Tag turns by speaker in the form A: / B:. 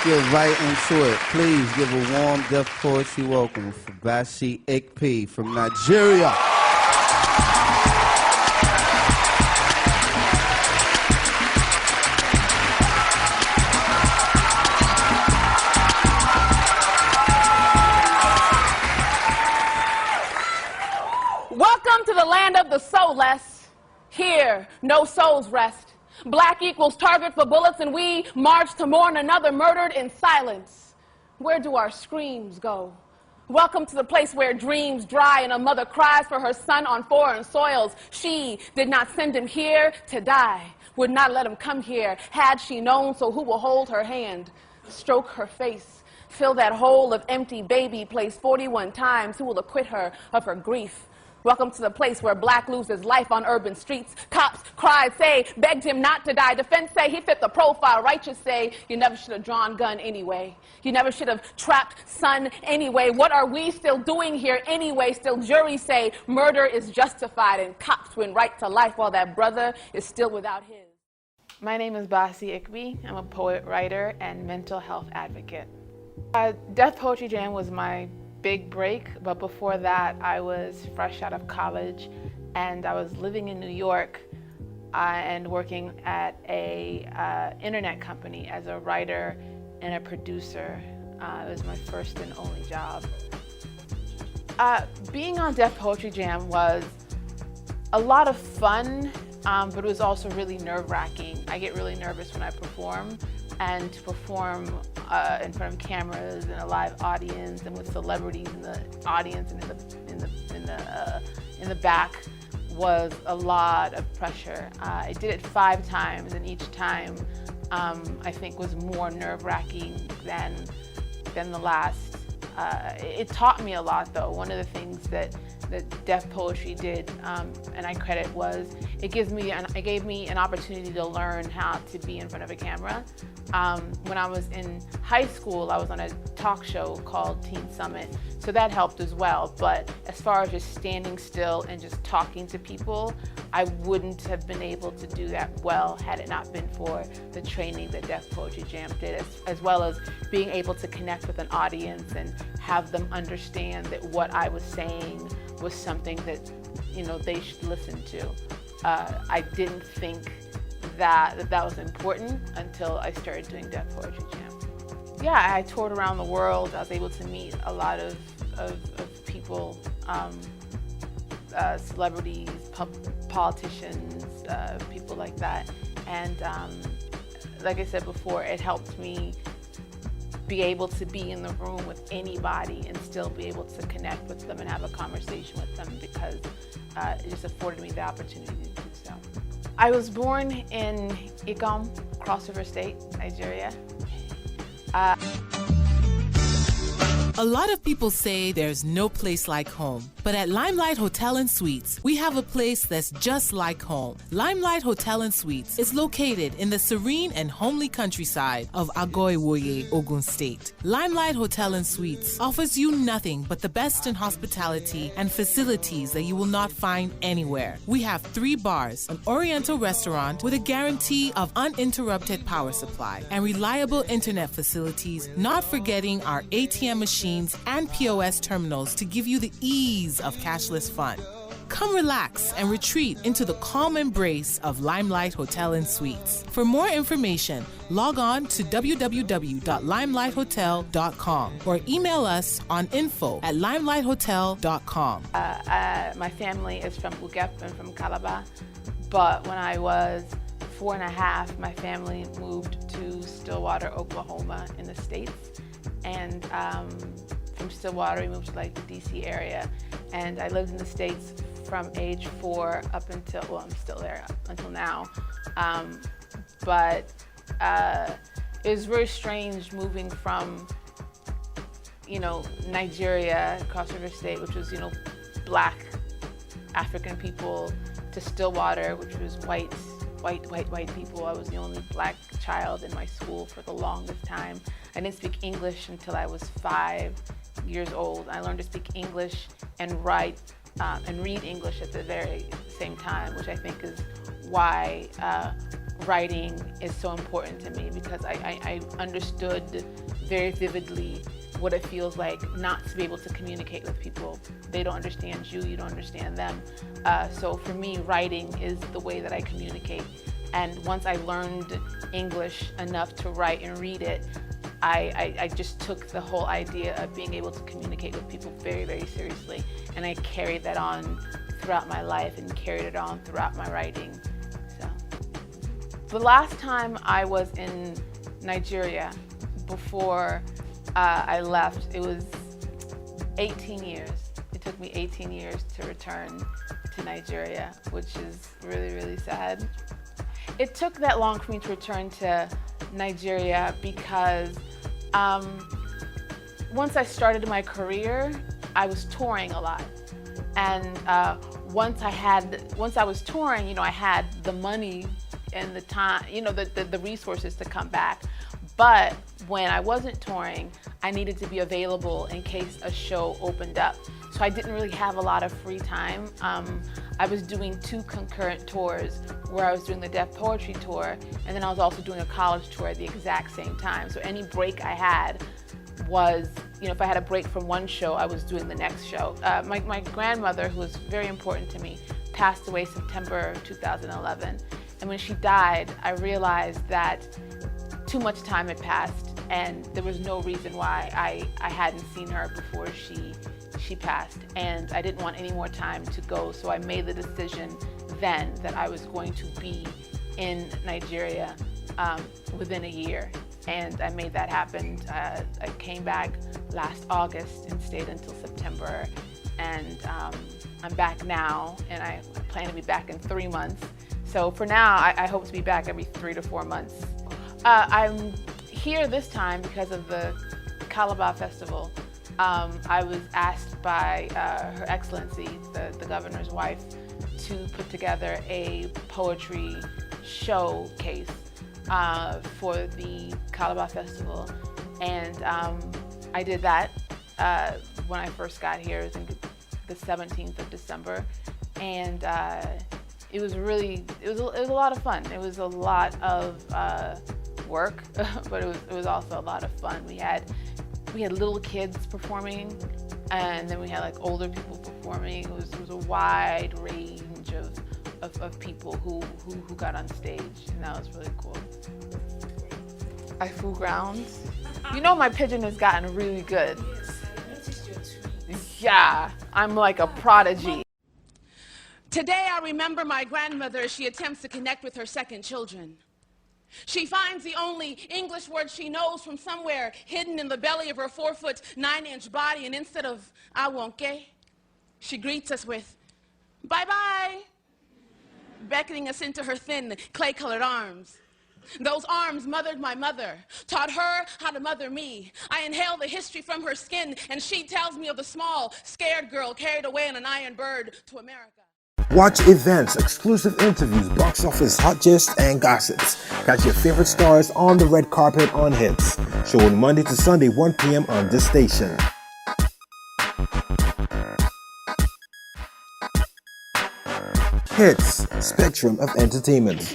A: get right into it. Please give a warm deaf poetry welcome for Bassey Ikpi'S from Nigeria.
B: Welcome to the land of the soulless. Here, no souls rest. Black equals target for bullets, and we march to mourn another murdered in silence. Where do our screams go? Welcome to the place where dreams dry and a mother cries for her son on foreign soils. She did not send him here to die, would not let him come here had she known, so who will hold her hand, stroke her face, fill that hole of empty baby place 41 times, who will acquit her of her grief? Welcome to the place where black loses life on urban streets. Cops cried, say, begged him not to die. Defense say he fit the profile. Righteous say you never should have drawn gun anyway. You never should have trapped son anyway. What are we still doing here anyway? Still juries say murder is justified and cops win right to life while that brother is still without his.
C: My name is Bassey Ikpi'S. I'm a poet, writer, and mental health advocate. Deaf Poetry Jam was my big break, but before that I was fresh out of college and I was living in New York and working at a internet company as a writer and a producer. It was my first and only job. Being on Deaf Poetry Jam was a lot of fun, but it was also really nerve-wracking. I get really nervous when I perform, and to perform in front of cameras and a live audience and with celebrities in the audience and in the back was a lot of pressure. I did it 5 times, and each time I think was more nerve-wracking than the last. It taught me a lot, though. One of the things that deaf poetry did, and I credit, was it gave me an opportunity to learn how to be in front of a camera. When I was in high school, I was on a talk show called Teen Summit, so that helped as well. But as far as just standing still and just talking to people, I wouldn't have been able to do that well had it not been for the training that Deaf Poetry Jam did, as well as being able to connect with an audience and have them understand that what I was saying was something that, you know, they should listen to. I didn't think that was important until I started doing Deaf Poetry Jam. Yeah, I toured around the world. I was able to meet a lot of people, celebrities, politicians, people like that. And like I said before, it helped me be able to be in the room with anybody and still be able to connect with them and have a conversation with them, because it just afforded me the opportunity to do so. I was born in Ikom, Cross River State, Nigeria.
D: A lot of people say there's no place like home, but at Limelight Hotel and Suites, we have a place that's just like home. Limelight Hotel and Suites is located in the serene and homely countryside of Agoiwoye, Ogun State. Limelight Hotel and Suites offers you nothing but the best in hospitality and facilities that you will not find anywhere. We have 3 bars, an oriental restaurant with a guarantee of uninterrupted power supply, and reliable internet facilities, not forgetting our ATM machines and POS terminals to give you the ease of cashless fun. Come relax and retreat into the calm embrace of Limelight Hotel and Suites. For more information, log on to www.limelighthotel.com or email us on info@limelichthotel.com.
C: My family is from Ugep and from Calabar, but when I was 4.5, my family moved to Stillwater, Oklahoma in the States. And from Stillwater, we moved to like the DC area. And I lived in the States from age 4 up until, well, I'm still there up until now. But it was very strange moving from, you know, Nigeria, Cross River State, which was, you know, black African people, to Stillwater, which was white people. I was the only black child in my school for the longest time. I didn't speak English until I was 5 years old. I learned to speak English and write and read English at the very same time, which I think is why writing is so important to me, because I understood very vividly what it feels like not to be able to communicate with people. They don't understand you, you don't understand them. So for me, writing is the way that I communicate. And once I learned English enough to write and read it, I just took the whole idea of being able to communicate with people very, very seriously. And I carried that on throughout my life and carried it on throughout my writing. So, the last time I was in Nigeria before I left, it was 18 years. It took me 18 years to return to Nigeria, which is really, really sad. It took that long for me to return to Nigeria because once I started my career, I was touring a lot. And once I was touring, I had the money and the time, the resources to come back. But when I wasn't touring, I needed to be available in case a show opened up. So I didn't really have a lot of free time. I was doing 2 concurrent tours where I was doing the Deaf Poetry Tour, and then I was also doing a college tour at the exact same time. So any break I had was, if I had a break from one show, I was doing the next show. My grandmother, who was very important to me, passed away September 2011. And when she died, I realized that too much time had passed, and there was no reason why I hadn't seen her before she passed, and I didn't want any more time to go, so I made the decision then that I was going to be in Nigeria within a year, and I made that happen. I came back last August and stayed until September, and I'm back now, and I plan to be back in 3 months. So for now, I hope to be back every 3 to 4 months. I'm here this time because of the Calabar Festival. I was asked by Her Excellency, the governor's wife, to put together a poetry showcase for the Calabar Festival. And I did that when I first got here, I think the 17th of December. And it was a lot of fun. It was a lot of work, but it was also a lot of fun. We had little kids performing, and then we had older people performing. It was a wide range of people who got on stage, and that was really cool. I flew grounds. My pigeon has gotten really good. Yeah, I'm like a prodigy.
B: Today I remember my grandmother as she attempts to connect with her second children. She finds the only English word she knows from somewhere hidden in the belly of her 4-foot 9-inch body, and instead of "I won't gay," she greets us with "bye-bye," beckoning us into her thin, clay-colored arms. Those arms mothered my mother, taught her how to mother me. I inhale the history from her skin, and she tells me of the small, scared girl carried away on an iron bird to America.
E: Watch events, exclusive interviews, box office hot gists, and gossips. Catch your favorite stars on the red carpet on Hitz. Showing Monday to Sunday, 1 p.m. on this station. Hitz, Spectrum of Entertainment.